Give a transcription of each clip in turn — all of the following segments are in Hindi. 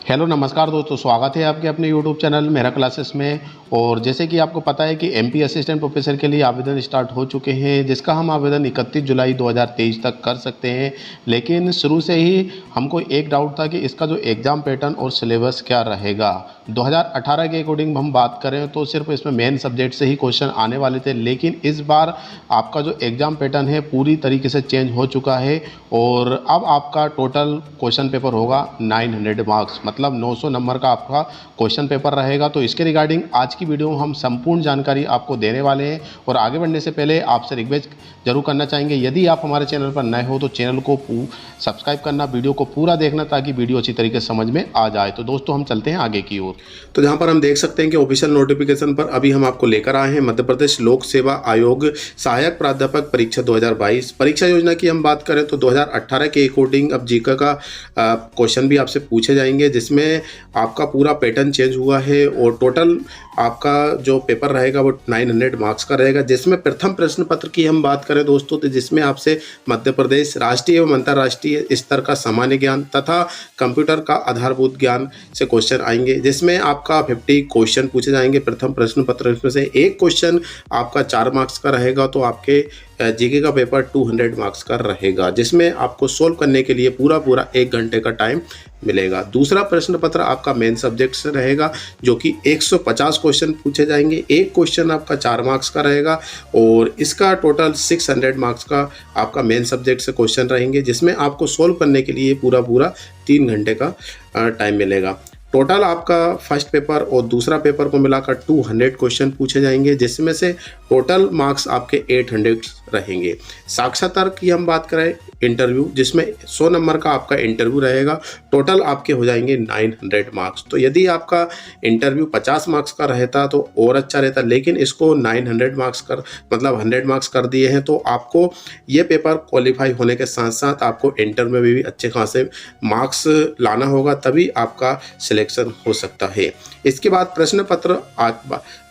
हेलो नमस्कार दोस्तों, स्वागत है आपके अपने यूट्यूब चैनल मेरा क्लासेस में। और जैसे कि आपको पता है कि एमपी असिस्टेंट प्रोफेसर के लिए आवेदन स्टार्ट हो चुके हैं, जिसका हम आवेदन 31 जुलाई 2023 तक कर सकते हैं। लेकिन शुरू से ही हमको एक डाउट था कि इसका जो एग्ज़ाम पैटर्न और सिलेबस क्या रहेगा। 2018 के अकॉर्डिंग हम बात करें तो सिर्फ इसमें मेन सब्जेक्ट से ही क्वेश्चन आने वाले थे, लेकिन इस बार आपका जो एग्ज़ाम पैटर्न है पूरी तरीके से चेंज हो चुका है। और अब आपका टोटल क्वेश्चन पेपर होगा 900 मार्क्स, मतलब 900 नंबर का आपका क्वेश्चन पेपर रहेगा। तो इसके रिगार्डिंग आज की वीडियो में हम संपूर्ण जानकारी आपको देने वाले हैं। और आगे बढ़ने से पहले आपसे रिक्वेस्ट जरूर करना चाहेंगे, यदि आप हमारे चैनल पर नए हो तो चैनल को सब्सक्राइब करना, वीडियो को पूरा देखना ताकि वीडियो अच्छी तरीके से समझ में आ जाए। तो दोस्तों हम चलते हैं आगे की ओर। तो जहां पर हम देख सकते हैं कि ऑफिशियल नोटिफिकेशन पर अभी हम आपको लेकर आए हैं मध्य प्रदेश लोक सेवा आयोग सहायक प्राध्यापक परीक्षा 2022 परीक्षा योजना की हम बात करें तो 2018 के अकॉर्डिंग अब जीके का क्वेश्चन भी आपसे पूछे जाएंगे, जिसमें आपका पूरा पैटर्न चेंज हुआ है। और टोटल आपका जो पेपर रहेगा वो 900 मार्क्स का रहेगा, जिसमें प्रथम प्रश्न पत्र की हम बात करें दोस्तों तो जिसमें आपसे मध्य प्रदेश राष्ट्रीय एवं अंतर्राष्ट्रीय स्तर का सामान्य ज्ञान तथा कंप्यूटर का आधारभूत ज्ञान से क्वेश्चन आएंगे, जिसमें आपका 50 क्वेश्चन पूछे जाएंगे प्रथम प्रश्न पत्र। इसमें से एक क्वेश्चन आपका 4 मार्क्स का रहेगा, तो आपके जीके का पेपर 200 मार्क्स का रहेगा, जिसमें आपको सोल्व करने के लिए पूरा 1 घंटे का टाइम मिलेगा। दूसरा प्रश्न पत्र आपका मेन सब्जेक्ट से रहेगा, जो कि 150 क्वेश्चन पूछे जाएंगे। एक क्वेश्चन आपका 4 मार्क्स का रहेगा और इसका टोटल 600 मार्क्स का आपका मेन सब्जेक्ट से क्वेश्चन रहेंगे, जिसमें आपको सोल्व करने के लिए पूरा 3 घंटे का टाइम मिलेगा। टोटल आपका फर्स्ट पेपर और दूसरा पेपर को मिलाकर 200 क्वेश्चन पूछे जाएंगे, जिसमें से टोटल मार्क्स आपके 800 रहेंगे। साक्षात्कार की हम बात करें इंटरव्यू, जिसमें 100 नंबर का आपका इंटरव्यू रहेगा, टोटल आपके हो जाएंगे 900 मार्क्स। तो यदि आपका इंटरव्यू 50 मार्क्स का रहता तो और अच्छा रहता, लेकिन इसको 900 मार्क्स कर मतलब 100 मार्क्स कर दिए हैं। तो आपको ये पेपर क्वालिफाई होने के साथ साथ आपको इंटरव्यू में भी अच्छे खासे मार्क्स लाना होगा, तभी आपका सिलेक्शन हो सकता है। इसके बाद प्रश्न पत्र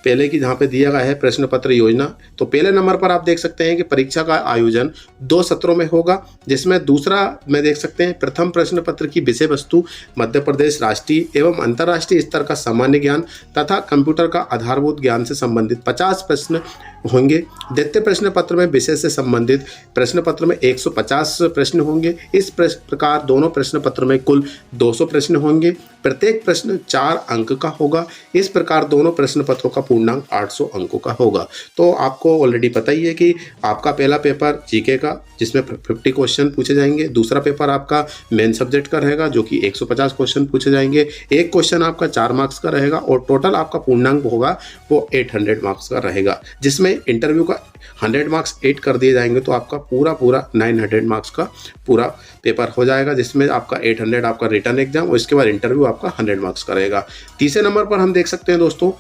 पहले की जहाँ पे दिया गया है प्रश्न पत्र योजना, तो पहले नंबर पर आप देख सकते हैं कि परीक्षा का आयोजन 2 सत्रों में होगा, जिसमें दूसरा में देख सकते हैं प्रथम प्रश्न पत्र की विषय वस्तु मध्य प्रदेश राष्ट्रीय एवं अंतर्राष्ट्रीय स्तर का सामान्य ज्ञान तथा कंप्यूटर का आधारभूत ज्ञान से संबंधित 50 प्रश्न होंगे। द्वितीय प्रश्न पत्र में विषय से संबंधित प्रश्न पत्र में 150 प्रश्न होंगे। इस प्रकार दोनों प्रश्न पत्र में कुल 200 प्रश्न होंगे। प्रत्येक प्रश्न 4 अंक का होगा। इस प्रकार दोनों प्रश्न पत्रों का पूर्णांक 800 अंकों का होगा। तो आपको ऑलरेडी पता ही है कि आपका पहला पेपर जीके का, जिसमें 50 क्वेश्चन पूछे जाएंगे। दूसरा पेपर आपका मेन सब्जेक्ट का रहेगा, जो कि 150 क्वेश्चन पूछे जाएंगे। एक क्वेश्चन आपका 4 मार्क्स का रहेगा और टोटल आपका पूर्णांक होगा वो 800 मार्क्स का रहेगा, जिसमें इंटरव्यू का 100 मार्क्स ऐड कर दिए जाएंगे। तो आपका पूरा 900 मार्क्स का पूरा पेपर हो जाएगा, जिसमें आपका 800 आपका रिटर्न एग्जाम और इसके बाद इंटरव्यू आपका 100 मार्क्स का रहेगा। तीसरे नंबर पर हम देख सकते हैं दोस्तों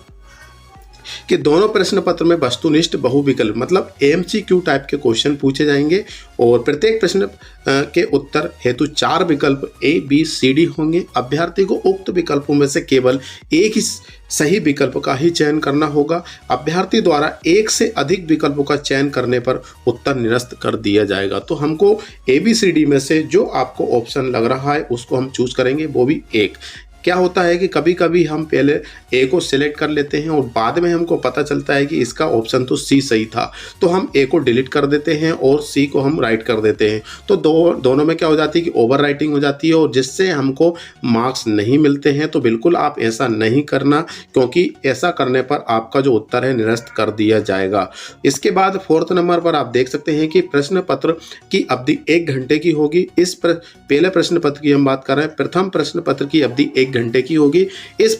कि दोनों प्रश्न पत्र में वस्तुनिष्ठ बहुविकल्प मतलब एमसीक्यू टाइप के क्वेश्चन पूछे जाएंगे और प्रत्येक प्रश्न के उत्तर हेतु 4 विकल्प ABCD होंगे। अभ्यर्थी को उक्त विकल्पों में से केवल एक ही सही विकल्प का ही चयन करना होगा। अभ्यर्थी द्वारा एक से अधिक विकल्पों का चयन करने पर उत्तर निरस्त कर दिया जाएगा। तो हमको ABCD में से जो आपको ऑप्शन लग रहा है उसको हम चूज करेंगे, वो भी एक। क्या होता है कि कभी कभी हम पहले ए को सिलेक्ट कर लेते हैं और बाद में हमको पता चलता है कि इसका ऑप्शन तो सी सही था, तो हम ए को डिलीट कर देते हैं और सी को हम राइट कर देते हैं। तो दोनों में क्या हो जाती है कि ओवर राइटिंग हो जाती है और जिससे हमको मार्क्स नहीं मिलते हैं। तो बिल्कुल आप ऐसा नहीं करना, क्योंकि ऐसा करने पर आपका जो उत्तर है निरस्त कर दिया जाएगा। इसके बाद 4th नंबर पर आप देख सकते हैं कि प्रश्न पत्र की अवधि 1 घंटे की होगी। इस पहले प्रश्न पत्र की हम बात कर रहे हैं। प्रथम प्रश्न पत्र की अवधि 1 घंटे की होगी। इस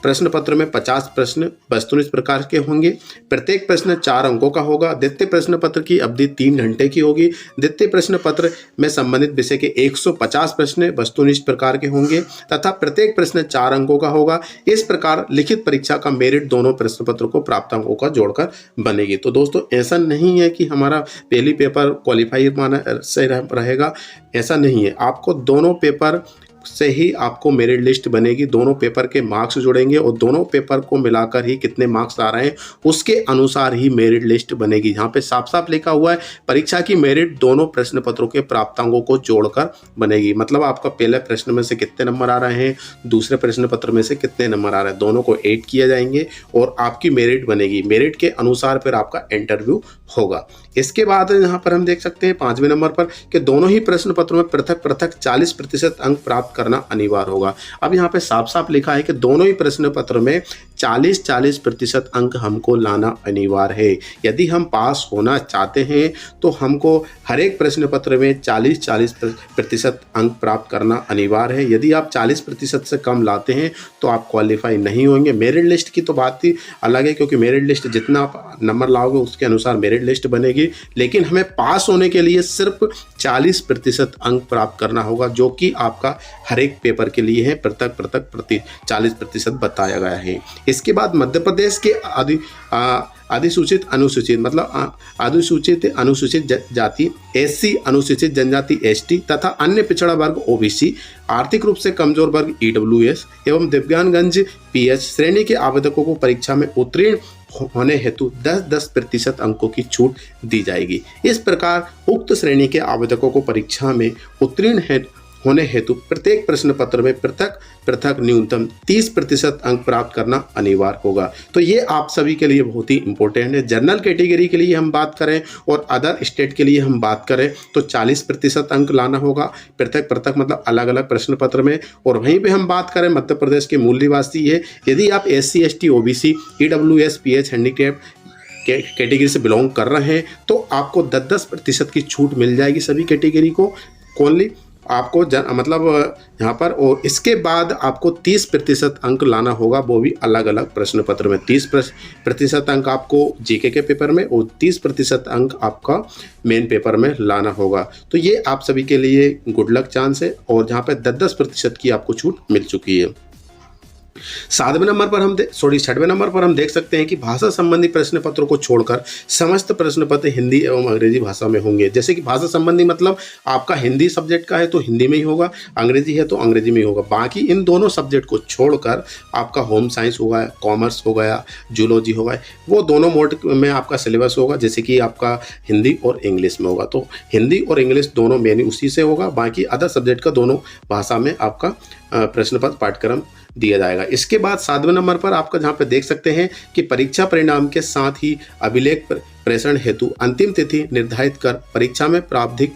प्रश्न पत्र में 50 प्रश्न वस्तुनिष्ठ प्रकार के होंगे। प्रत्येक प्रश्न 4 अंकों का होगा। द्वितीय प्रश्न पत्र की अवधि 3 घंटे की होगी। द्वितीय प्रश्न पत्र में संबंधित विषय के 150 प्रश्न वस्तुनिष्ठ प्रकार के होंगे तथा प्रत्येक प्रश्न 4 अंकों का होगा। इस प्रकार लिखित परीक्षा का मेरिट दोनों प्रश्न पत्रों को प्राप्त अंकों का जोड़कर बनेगी। तो दोस्तों ऐसा नहीं है कि हमारा पहली पेपर क्वालिफाई माना से रहेगा, ऐसा नहीं है। आपको दोनों पेपर से ही आपको मेरिट लिस्ट बनेगी। दोनों पेपर के मार्क्स जुड़ेंगे और दोनों पेपर को मिलाकर ही कितने मार्क्स आ रहे हैं उसके अनुसार ही मेरिट लिस्ट बनेगी। यहाँ पे साफ साफ लिखा हुआ है परीक्षा की मेरिट दोनों प्रश्न पत्रों के प्राप्तांकों को जोड़कर बनेगी। मतलब आपका पहले प्रश्न में से कितने नंबर आ रहे हैं, दूसरे प्रश्न पत्र में से कितने नंबर आ रहे हैं, दोनों को ऐड किया जाएंगे और आपकी मेरिट बनेगी। मेरिट के अनुसार फिर आपका इंटरव्यू होगा। इसके बाद यहाँ पर हम देख सकते हैं 5वें नंबर पर कि दोनों ही प्रश्न पत्रों में पृथक पृथक 40% अंक प्राप्त करना अनिवार्य होगा। अब यहाँ पे साफ साफ लिखा है कि दोनों ही प्रश्न पत्र में 40% अंक हमको लाना अनिवार्य है। यदि हम पास होना चाहते हैं तो हमको हर एक प्रश्न पत्र में 40% अंक प्राप्त करना अनिवार्य है। यदि आप 40% से कम लाते हैं तो आप क्वालिफाई नहीं होंगे। मेरिट लिस्ट की तो बात ही अलग है, क्योंकि मेरिट लिस्ट जितना आप नंबर लाओगे उसके अनुसार मेरिट लिस्ट बनेगी, लेकिन हमें पास होने के लिए सिर्फ 40% अंक प्राप्त करना होगा, जो कि आपका हर एक पेपर के लिए है। पृथक पृथक 40% बताया गया है। इसके बाद मध्य प्रदेश के अधिसूचित अनुसूचित मतलब अधिसूचित अनुसूचित जाति SC, अनुसूचित जनजाति ST तथा अन्य पिछड़ा वर्ग OBC, आर्थिक रूप से कमजोर वर्ग EWS एवं दिव्यांगजन PH श्रेणी के आवेदकों को परीक्षा में उत्तीर्ण होने हेतु 10% अंकों की छूट दी जाएगी। इस प्रकार उक्त श्रेणी के आवेदकों को परीक्षा में उत्तीर्ण होने हेतु प्रत्येक प्रश्न पत्र में पृथक पृथक न्यूनतम 30% अंक प्राप्त करना अनिवार्य होगा। तो ये आप सभी के लिए बहुत ही इंपॉर्टेंट है। जनरल कैटेगरी के लिए हम बात करें और अदर स्टेट के लिए हम बात करें तो 40% अंक लाना होगा पृथक पृथक मतलब अलग अलग प्रश्न पत्र में। और वहीं पे हम बात करें मध्य प्रदेश के मूल निवासी है, यदि आप SC ST OBC EWS PH handicap category से बिलोंग कर रहे हैं तो आपको 10% की छूट मिल जाएगी सभी कैटेगरी को। ओनली आपको मतलब यहाँ पर, और इसके बाद आपको 30% अंक लाना होगा, वो भी अलग अलग प्रश्न पत्र में। 30% अंक आपको GK के पेपर में और 30% अंक आपका मेन पेपर में लाना होगा। तो ये आप सभी के लिए गुड लक चांस है और जहाँ पे 10% की आपको छूट मिल चुकी है। 7वें नंबर पर हम 6वें नंबर पर हम देख सकते हैं कि भाषा संबंधी प्रश्न पत्रों को छोड़कर समस्त प्रश्न पत्र हिंदी एवं अंग्रेजी भाषा में होंगे। जैसे कि भाषा संबंधी मतलब आपका हिंदी सब्जेक्ट का है तो हिंदी में ही होगा, अंग्रेजी है तो अंग्रेजी में ही होगा। बाकी इन दोनों सब्जेक्ट को छोड़कर आपका होम साइंस हो गया, कॉमर्स हो गया, जूलॉजी हो गया, वो दोनों मोड में आपका सिलेबस होगा, जैसे कि आपका हिंदी और इंग्लिश में होगा। तो हिंदी और इंग्लिश दोनों मेन उसी से होगा। बाकी अदर सब्जेक्ट का दोनों भाषा में आपका प्रश्न पत्र पाठ्यक्रम दिया जाएगा। इसके बाद 7वें नंबर पर आपका जहाँ पे देख सकते हैं कि परीक्षा परिणाम के साथ ही अभिलेख प्रेषण हेतु अंतिम तिथि निर्धारित कर परीक्षा में प्रावधिक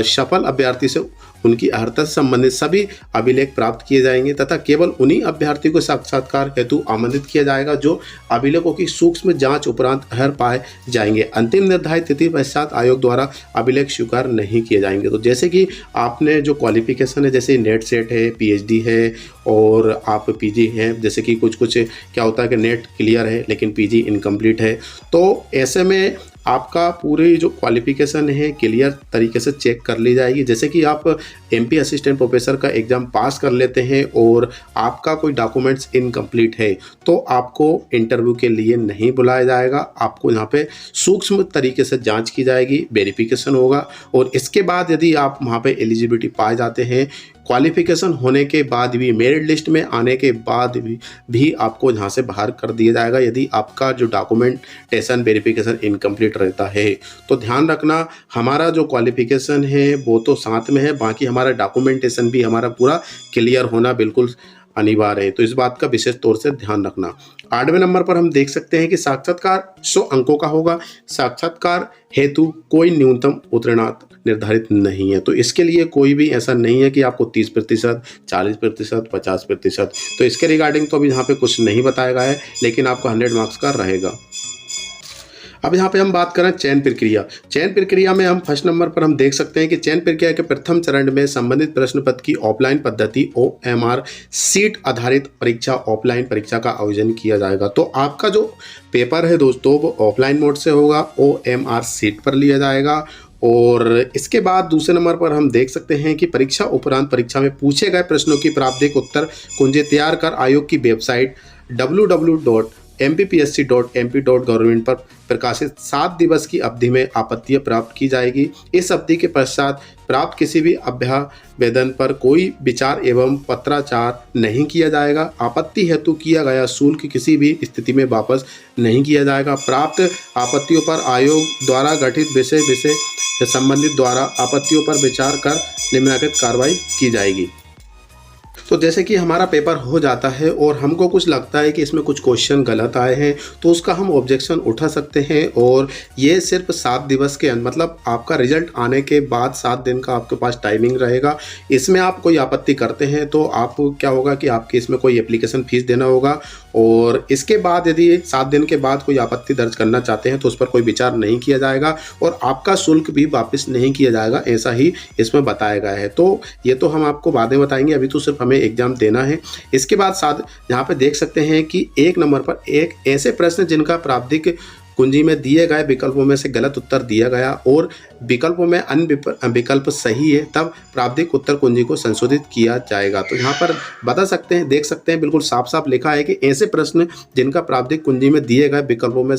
सफल अभ्यर्थी से उनकी अर्हता से संबंधित सभी अभिलेख प्राप्त किए जाएंगे तथा केवल उन्हीं अभ्यर्थी को साक्षात्कार हेतु आमंत्रित किया जाएगा जो अभिलेखों की सूक्ष्म जांच उपरांत अर्ह पाए जाएंगे। अंतिम निर्धारित तिथि पश्चात आयोग द्वारा अभिलेख स्वीकार नहीं किए जाएंगे। तो जैसे कि आपने जो क्वालिफिकेशन है, जैसे नेट सेट है, PhD है और आप PG हैं, जैसे कि कुछ क्या होता है कि नेट क्लियर है लेकिन PG इनकम्प्लीट है, तो ऐसे में आपका पूरी जो क्वालिफिकेशन है क्लियर तरीके से चेक कर ली जाएगी। जैसे कि आप MP असिस्टेंट प्रोफेसर का एग्ज़ाम पास कर लेते हैं और आपका कोई डॉक्यूमेंट्स इनकम्प्लीट है तो आपको इंटरव्यू के लिए नहीं बुलाया जाएगा। आपको यहाँ पे सूक्ष्म तरीके से जांच की जाएगी, वेरिफिकेशन होगा और इसके बाद यदि आप वहाँ पे एलिजिबिलिटी पाए जाते हैं, क्वालिफिकेशन होने के बाद भी, मेरिट लिस्ट में आने के बाद भी आपको यहाँ से बाहर कर दिया जाएगा यदि आपका जो डॉक्यूमेंटेशन वेरिफिकेशन इनकम्प्लीट रहता है। तो ध्यान रखना, हमारा जो क्वालिफिकेशन है वो तो साथ में है, बाकी हमारा डॉक्यूमेंटेशन भी हमारा पूरा क्लियर होना बिल्कुल अनिवार्य है। तो इस बात का विशेष तौर से ध्यान रखना। 8वें नंबर पर हम देख सकते हैं कि साक्षात्कार 100 अंकों का होगा। साक्षात्कार हेतु कोई न्यूनतम उत्तीर्णता निर्धारित नहीं है। तो इसके लिए कोई भी ऐसा नहीं है कि आपको 30%, 40%, 50%, तो इसके रिगार्डिंग तो अभी यहाँ पे कुछ नहीं बताया गया है, लेकिन आपका 100 मार्क्स का रहेगा। अब यहाँ पे हम बात करें चयन प्रक्रिया। चयन प्रक्रिया में हम फर्स्ट नंबर पर हम देख सकते हैं कि चयन प्रक्रिया के प्रथम चरण में संबंधित प्रश्न पत्र की ऑफलाइन पद्धति OMR सीट आधारित परीक्षा, ऑफलाइन परीक्षा का आयोजन किया जाएगा। तो आपका जो पेपर है दोस्तों वो ऑफलाइन मोड से होगा, OMR सीट पर लिया जाएगा। और इसके बाद दूसरे नंबर पर हम देख सकते हैं कि परीक्षा उपरांत परीक्षा में पूछे गए प्रश्नों की प्राप्तिक उत्तर कुंजी तैयार कर आयोग की वेबसाइट www MPPSC.MP.Government पर प्रकाशित 7 दिवस की अवधि में आपत्तियां प्राप्त की जाएगी। इस अवधि के पश्चात प्राप्त किसी भी अभ्यावेदन पर कोई विचार एवं पत्राचार नहीं किया जाएगा। आपत्ति हेतु किया गया शुल्क किसी भी स्थिति में वापस नहीं किया जाएगा। प्राप्त आपत्तियों पर आयोग द्वारा गठित विषय से संबंधित द्वारा आपत्तियों पर विचार कर निम्नलिखित कार्रवाई की जाएगी। तो जैसे कि हमारा पेपर हो जाता है और हमको कुछ लगता है कि इसमें कुछ क्वेश्चन गलत आए हैं तो उसका हम ऑब्जेक्शन उठा सकते हैं, और ये सिर्फ 7 दिवस के मतलब आपका रिजल्ट आने के बाद 7 दिन का आपके पास टाइमिंग रहेगा। इसमें आप कोई आपत्ति करते हैं तो आप क्या होगा कि आपके इसमें कोई एप्लीकेशन फ़ीस देना होगा, और इसके बाद यदि 7 दिन के बाद कोई आपत्ति दर्ज करना चाहते हैं तो उस पर कोई विचार नहीं किया जाएगा और आपका शुल्क भी वापस नहीं किया जाएगा, ऐसा ही इसमें बताया गया है। तो ये तो हम आपको बाद में बताएंगे, अभी तो सिर्फ हमें एग्जाम देना है। इसके बाद साथ यहाँ पे देख सकते हैं कि 1 नंबर पर एक ऐसे प्रश्न जिनका प्रावधिक कुंजी में दिए गए विकल्पों में से गलत उत्तर दिया गया और विकल्पों में अन्य विकल्प सही है, तब प्रावधिक उत्तर कुंजी को संशोधित किया जाएगा। तो यहाँ पर बता सकते हैं, देख सकते हैं, बिल्कुल साफ साफ लिखा है कि ऐसे प्रश्न जिनका प्रावधिक कुंजी में दिए गए विकल्पों में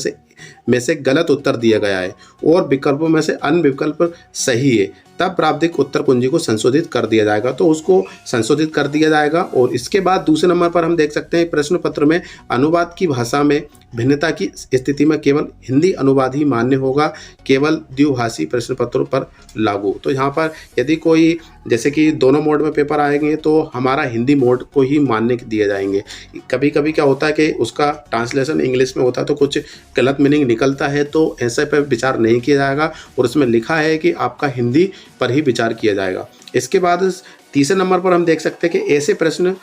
से गलत उत्तर दिया गया है और विकल्पों में से अन्य विकल्प सही है, तब प्रावधिक उत्तर कुंजी को संशोधित कर दिया जाएगा। तो उसको संशोधित कर दिया जाएगा। और इसके बाद दूसरे नंबर पर हम देख सकते हैं प्रश्न पत्र में अनुवाद की भाषा में भिन्नता की स्थिति में केवल हिंदी अनुवाद ही मान्य होगा, केवल द्विभाषी प्रश्न पत्रों पर लागू। तो यहाँ पर यदि कोई जैसे कि दोनों मोड में पेपर आएंगे तो हमारा हिंदी मोड को ही मान्य दिए जाएंगे। कभी कभी क्या होता है कि उसका ट्रांसलेशन इंग्लिश में होता है तो कुछ गलत मीनिंग निकलता है, तो ऐसे पर विचार नहीं किया जाएगा और उसमें लिखा है कि आपका हिंदी पर ही विचार किया जाएगा। इसके बाद तीसरे नंबर पर हम देख सकते हैं कि ऐसे प्रश्न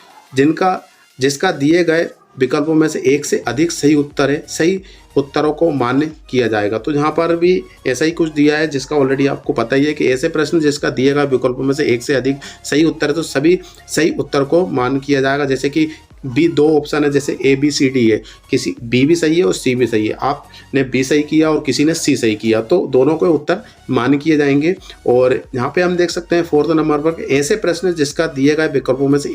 जिसका दिए गए विकल्पों में से एक से अधिक सही उत्तर है, सही उत्तरों को मान्य किया जाएगा। तो यहाँ पर भी ऐसा ही कुछ दिया है जिसका ऑलरेडी आपको पता ही है कि ऐसे प्रश्न जिसका दिए गए विकल्पों में से एक से अधिक सही उत्तर है तो सभी सही उत्तर को मान्य किया जाएगा। जैसे कि बी 2 ऑप्शन है, जैसे ABCD है, किसी बी भी सही है और सी भी सही है, आपने बी सही किया और किसी ने सी सही किया तो दोनों को उत्तर मान्य किए जाएंगे। और यहाँ पे हम देख सकते हैं 4th नंबर पर ऐसे प्रश्न जिसका दिए गए विकल्पों में से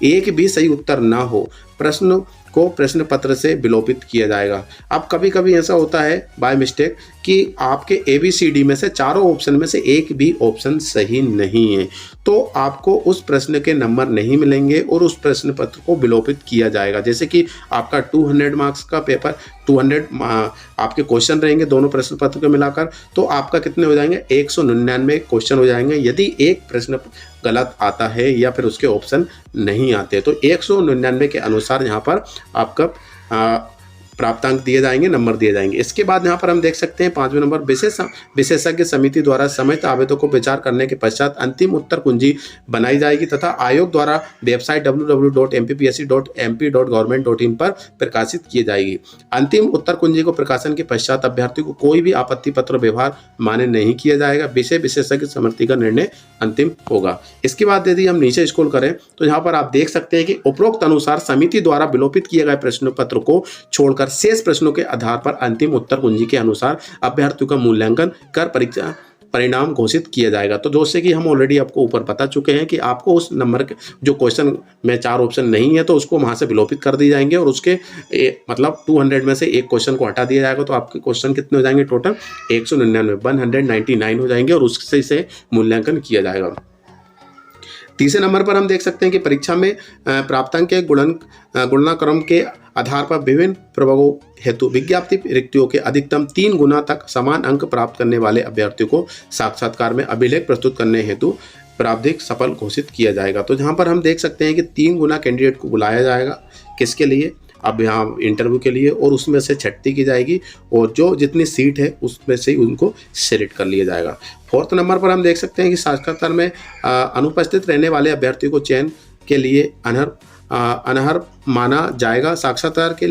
एक भी सही उत्तर ना हो, प्रश्न को प्रश्न पत्र से विलोपित किया जाएगा। अब कभी कभी ऐसा होता है बाय मिस्टेक कि आपके ABCD में से चारों ऑप्शन में से एक भी ऑप्शन सही नहीं है, तो आपको उस प्रश्न के नंबर नहीं मिलेंगे और उस प्रश्न पत्र को विलोपित किया जाएगा। जैसे कि आपका 200 मार्क्स का पेपर 200 आपके क्वेश्चन रहेंगे दोनों प्रश्न पत्र को मिलाकर, तो आपका कितने हो जाएंगे 199 क्वेश्चन हो जाएंगे यदि एक प्रश्न गलत आता है या फिर उसके ऑप्शन नहीं आते। तो 199 के अनुसार यहाँ पर आपका प्राप्तांक दिए जाएंगे, नंबर दिए जाएंगे। इसके बाद यहाँ पर हम देख सकते हैं 5वें नंबर विशेषज्ञ समिति द्वारा समस्त आवेदकों को विचार करने के पश्चात अंतिम उत्तर कुंजी बनाई जाएगी तथा आयोग द्वारा वेबसाइट www.mppsc.mp.government.in पर प्रकाशित की जाएगी। अंतिम उत्तर कुंजी को प्रकाशन के पश्चात अभ्यर्थी को कोई भी आपत्ति पत्र व्यवहार मान्य नहीं किया जाएगा। विषय विशेषज्ञ समिति का निर्णय अंतिम होगा। इसके बाद यदि हम नीचे स्क्रॉल करें तो यहाँ पर आप देख सकते हैं कि उपरोक्त अनुसार समिति द्वारा विलोपित किए गए प्रश्न पत्र को छोड़कर शेष प्रश्नों के आधार पर अंतिम उत्तर कुंजी के अनुसार अभ्यर्थियों का मूल्यांकन कर परीक्षा परिणाम घोषित किया जाएगा। तो जैसे कि हम ऑलरेडी आपको ऊपर बता चुके हैं कि आपको उस नंबर के जो क्वेश्चन में 4 ऑप्शन नहीं है तो उसको वहां से विलोपित कर दिए जाएंगे और उसके मतलब 200 में से एक क्वेश्चन को हटा दिया जाएगा। तो आपके क्वेश्चन कितने हो जाएंगे टोटल 199 हो जाएंगे और उससे से मूल्यांकन किया जाएगा। तीसरे नंबर पर हम देख सकते हैं कि परीक्षा में प्राप्तांक के गुणनाक्रम के आधार पर विभिन्न प्रभावों हेतु विज्ञप्ति रिक्तियों के अधिकतम 3 गुना तक समान अंक प्राप्त करने वाले अभ्यर्थियों को साक्षात्कार में अभिलेख प्रस्तुत करने हेतु प्रावधिक सफल घोषित किया जाएगा। तो जहां पर हम देख सकते हैं कि 3 गुना कैंडिडेट को बुलाया जाएगा, किसके लिए, अब यहाँ इंटरव्यू के लिए, और उसमें से छटती की जाएगी और जो जितनी सीट है उसमें से उनको सिलेक्ट कर लिया जाएगा। 4th नंबर पर हम देख सकते हैं कि साक्षात्कार में अनुपस्थित रहने वाले अभ्यर्थियों को चयन के लिए अनर्ह माना जाएगा। साक्षात्कार के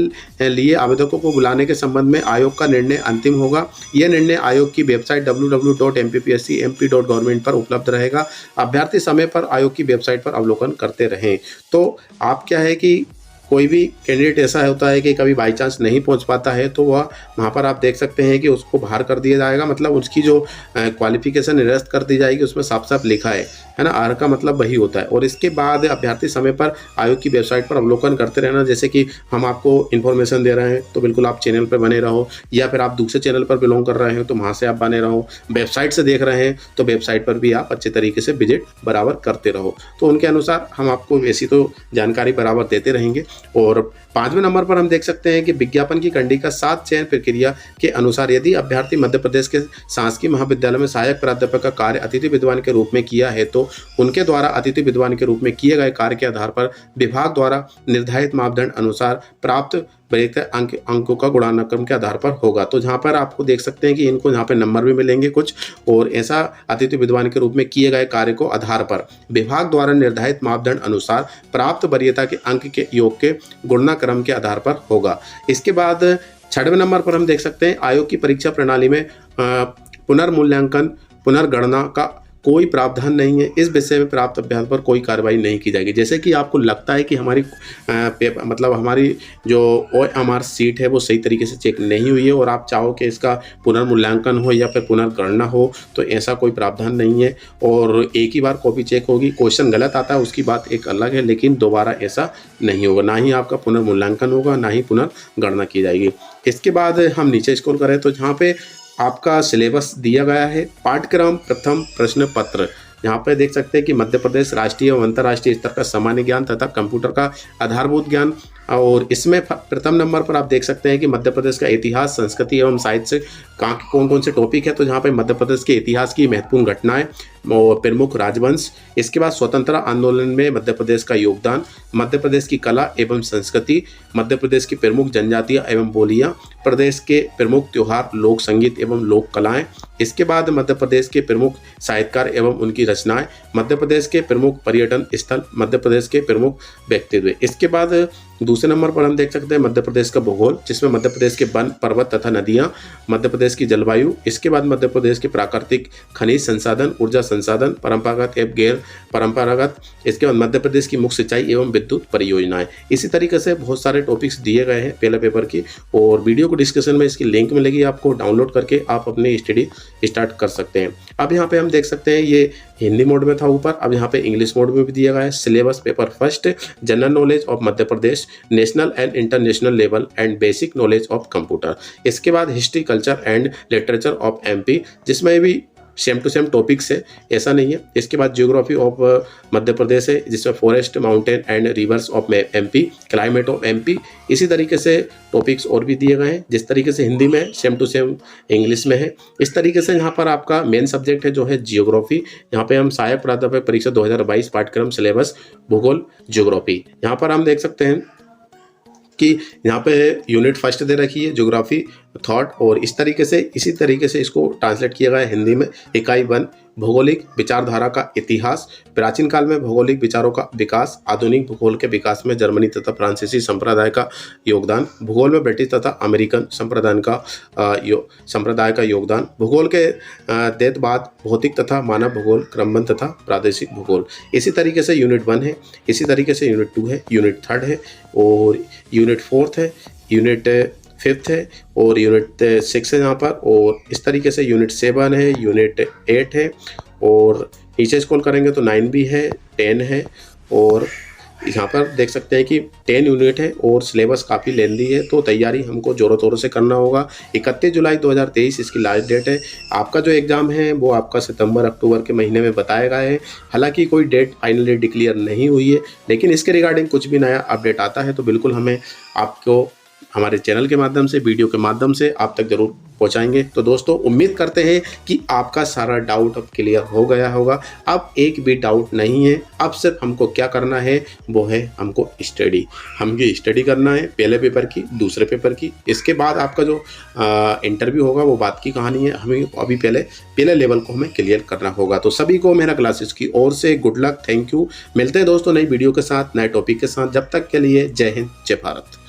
लिए आवेदकों को बुलाने के संबंध में आयोग का निर्णय अंतिम होगा। यह निर्णय आयोग की वेबसाइट www.mppsc.mp.government पर उपलब्ध रहेगा। अभ्यर्थी समय पर आयोग की वेबसाइट पर अवलोकन करते रहें। तो आप क्या है कि कोई भी कैंडिडेट ऐसा होता है कि कभी बाई चांस नहीं पहुंच पाता है तो वह वहाँ पर आप देख सकते हैं कि उसको बाहर कर दिया जाएगा, मतलब उसकी जो क्वालिफिकेशन निरस्त कर दी जाएगी, उसमें साफ साफ लिखा है ना। आर का मतलब वही होता है। और इसके बाद अभ्यर्थी समय पर आयोग की वेबसाइट पर अवलोकन करते रहना। जैसे कि हम आपको इन्फॉर्मेशन दे रहे हैं तो बिल्कुल आप चैनल पर बने रहो, या फिर आप दूसरे चैनल पर बिलोंग कर रहे हो तो वहाँ से आप बने रहो, वेबसाइट से देख रहे हैं तो वेबसाइट पर भी आप अच्छे तरीके से विजिट बराबर करते रहो। तो उनके अनुसार हम आपको वैसी तो जानकारी बराबर देते रहेंगे। और 5वें नंबर पर हम देख सकते हैं कि विज्ञापन की कंडिका 7 चयन प्रक्रिया के अनुसार यदि अभ्यर्थी मध्य प्रदेश के शासकीय महाविद्यालय में सहायक प्राध्यापक का कार्य अतिथि विद्वान के रूप में किया है तो उनके द्वारा अतिथि विद्वान के रूप में किए गए कार्य के आधार पर विभाग द्वारा निर्धारित मापदंड अनुसार प्राप्त अंकों का गुणानुक्रम के आधार पर होगा। तो जहाँ पर आपको देख सकते हैं कि इनको यहाँ पे नंबर भी मिलेंगे कुछ, और ऐसा अतिथि विद्वान के रूप में किए गए कार्य को आधार पर विभाग द्वारा निर्धारित मापदंड अनुसार प्राप्त वरीयता के अंक के योग के गुणानुक्रम के आधार पर होगा। इसके बाद 6वें नंबर पर हम देख सकते हैं आयोग की परीक्षा प्रणाली में पुनर्मूल्यांकन पुनर्गणना का कोई प्रावधान नहीं है। इस विषय में प्राप्त अभ्यास पर कोई कार्रवाई नहीं की जाएगी। जैसे कि आपको लगता है कि हमारी मतलब हमारी जो OMR सीट है वो सही तरीके से चेक नहीं हुई है और आप चाहो कि इसका पुनर्मूल्यांकन हो या फिर पुनर्गणना हो, तो ऐसा कोई प्रावधान नहीं है। और एक ही बार कॉपी चेक होगी, क्वेश्चन गलत आता है उसकी बात एक अलग है, लेकिन दोबारा ऐसा नहीं होगा। ना ही आपका पुनर्मूल्यांकन होगा, ना ही पुनर्गणना की जाएगी। इसके बाद हम नीचे स्क्रॉल करें तो जहाँ पे आपका सिलेबस दिया गया है, पाठ्यक्रम प्रथम प्रश्न पत्र, यहाँ पे देख सकते हैं कि मध्य प्रदेश राष्ट्रीय एवं अंतर्राष्ट्रीय स्तर का सामान्य ज्ञान तथा कंप्यूटर का आधारभूत ज्ञान। और इसमें प्रथम नंबर पर आप देख सकते हैं कि मध्य प्रदेश का इतिहास, संस्कृति एवं साहित्य से कौन कौन से टॉपिक है। तो जहाँ पे मध्य प्रदेश के इतिहास की महत्वपूर्ण घटनाएं और प्रमुख राजवंश। इसके बाद स्वतंत्रता आंदोलन में मध्य प्रदेश का योगदान, मध्य प्रदेश की कला एवं संस्कृति, मध्य प्रदेश की प्रमुख जनजातियाँ एवं बोलियाँ, प्रदेश के प्रमुख त्योहार, लोक संगीत एवं लोक कलाएँ। इसके बाद मध्य प्रदेश के प्रमुख साहित्यकार एवं उनकी रचनाएं, मध्य प्रदेश के प्रमुख पर्यटन स्थल, मध्य प्रदेश के प्रमुख व्यक्तित्व। इसके बाद दूसरे नंबर पर हम देख सकते हैं मध्य प्रदेश का भूगोल, जिसमें मध्य प्रदेश के वन, पर्वत तथा नदियां, मध्य प्रदेश की जलवायु। इसके बाद मध्य प्रदेश के प्राकृतिक खनिज संसाधन, ऊर्जा संसाधन, परंपरागत एवं गैर परंपरागत। इसके बाद मध्य प्रदेश की मुख्य सिंचाई एवं विद्युत परियोजनाएं। इसी तरीके से बहुत सारे टॉपिक्स दिए गए हैं पहले पेपर की, और वीडियो को डिस्क्रिप्शन में इसकी लिंक मिलेगी, आपको डाउनलोड करके आप अपनी स्टडी स्टार्ट कर सकते हैं। अब यहाँ पे हम देख सकते हैं ये हिंदी मोड में था ऊपर, अब यहाँ पे इंग्लिश मोड में भी दिया गया है। Syllabus paper first, general knowledge of Madhya Pradesh, national and international level and basic knowledge of computer. इसके बाद history, culture and literature of MP, जिसमें भी सेम टू सेम टॉपिक्स है, ऐसा नहीं है। इसके बाद ज्योग्राफी ऑफ मध्य प्रदेश है, जिसमें forest, mountain and reverse of MP, climate of MP। इसी तरीके से टॉपिक्स और भी दिए गए हैं, जिस तरीके से हिंदी में सेम टू सेम इंग्लिश में है। इस तरीके से यहाँ पर आपका मेन सब्जेक्ट है जो है जियोग्राफी। यहाँ पे हम सहायक प्राध्यापक परीक्षा 2022 पाठ्यक्रम सिलेबस भूगोल ज्योग्राफी। यहाँ पर हम देख सकते हैं कि यहाँ पे यूनिट फर्स्ट दे रखी है ज्योग्राफी थॉट, और इसी तरीके से इसको ट्रांसलेट किया गया है हिंदी में। इकाई 1 भौगोलिक विचारधारा का इतिहास, प्राचीन काल में भौगोलिक विचारों का विकास, आधुनिक भूगोल के विकास में जर्मनी तथा फ्रांसीसी संप्रदाय का योगदान, भूगोल में ब्रिटिश तथा अमेरिकन संप्रदाय का योगदान, भूगोल के बाद भौतिक तथा मानव भूगोल, क्रमबद्ध तथा प्रादेशिक भूगोल। इसी तरीके से यूनिट 1 है, इसी तरीके से यूनिट 2 है, यूनिट 3 है, और यूनिट 4 है, यूनिट 5 है, और यूनिट 6 है यहाँ पर, और इस तरीके से यूनिट 7 है, यूनिट 8 है, और नीचे स्क्रॉल करेंगे तो 9 भी है, 10 है, और यहाँ पर देख सकते हैं कि 10 यूनिट है और सिलेबस काफ़ी लेंदी है। तो तैयारी हमको ज़ोरों तोरों से करना होगा। 31 जुलाई 2023 इसकी लास्ट डेट है। आपका जो एग्ज़ाम है वो आपका सितंबर अक्टूबर के महीने में बताया गया है। हालांकि कोई डेट फाइनली डिक्लेयर नहीं हुई है, लेकिन इसके रिगार्डिंग कुछ भी नया अपडेट आता है तो बिल्कुल हमें आपको हमारे चैनल के माध्यम से, वीडियो के माध्यम से आप तक जरूर पहुंचाएंगे। तो दोस्तों उम्मीद करते हैं कि आपका सारा डाउट अब क्लियर हो गया होगा। अब एक भी डाउट नहीं है। अब सिर्फ हमको क्या करना है वो है हमको स्टडी करना है, पहले पेपर की, दूसरे पेपर की। इसके बाद आपका जो इंटरव्यू होगा वो बात की कहानी है। हमें अभी पहले लेवल को हमें क्लियर करना होगा। तो सभी को मेरा क्लासेस की ओर से गुड लक, थैंक यू। मिलते हैं दोस्तों नई वीडियो के साथ, नए टॉपिक के साथ। जब तक के लिए जय हिंद, जय भारत।